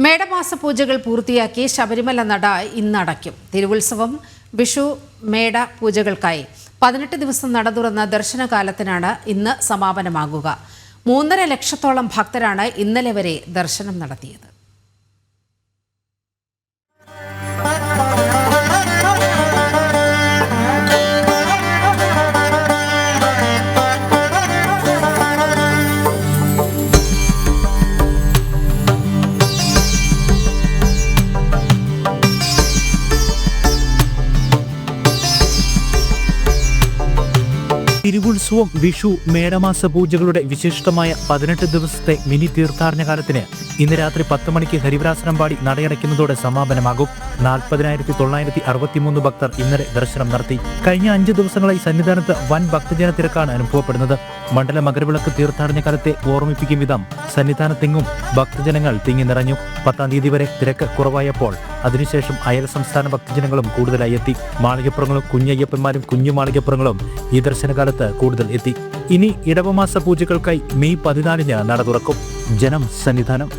മേടമാസ പൂജകൾ പൂർത്തിയാക്കി ശബരിമല നട ഇന്നടയ്ക്കും. തിരുവുത്സവം, വിഷു, മേട പൂജകൾക്കായി 18 ദിവസം നട തുറന്ന ദർശനകാലത്തിനാണ് ഇന്ന് സമാപനമാകുക. 3.5 ലക്ഷത്തോളം ഭക്തരാണ് ഇന്നലെ വരെ ദർശനം നടത്തിയത്. തിരുവുത്സവം, വിഷു, മേടമാസ പൂജകളുടെ വിശിഷ്ടമായ 18 ദിവസത്തെ മിനി തീർത്ഥാടന കാലത്തിന് ഇന്ന് രാത്രി 10 മണിക്ക് ഹരിവരാസനം പാടി നടയടയ്ക്കുന്നതോടെ സമാപനമാകും. 40,963 ഭക്തർ ഇന്നലെ ദർശനം നടത്തി. കഴിഞ്ഞ 5 ദിവസങ്ങളായി സന്നിധാനത്ത് വൻ ഭക്തജന തിരക്കാണ് അനുഭവപ്പെടുന്നത്. മണ്ഡല മകരവിളക്ക് തീർത്ഥാടന കാലത്തെ ഓർമ്മിപ്പിക്കും വിധം സന്നിധാനത്തെങ്ങും ഭക്തജനങ്ങൾ തിങ്ങി നിറഞ്ഞു. 10-ാം തീയതി വരെ തിരക്ക് കുറവായപ്പോൾ അതിനുശേഷം അയൽ സംസ്ഥാന ഭക്തജനങ്ങളും കൂടുതലായി എത്തി. മാളികപ്പുറങ്ങളും കുഞ്ഞയ്യപ്പന്മാരും കുഞ്ഞു മാളികപ്പുറങ്ങളും ഈ ദർശനകാലത്ത് കൂടുതൽ എത്തി. ഇനി ഇടവമാസ പൂജകൾക്കായി മെയ് 14-ന് നട തുറക്കും. ജനം സന്നിധാനം.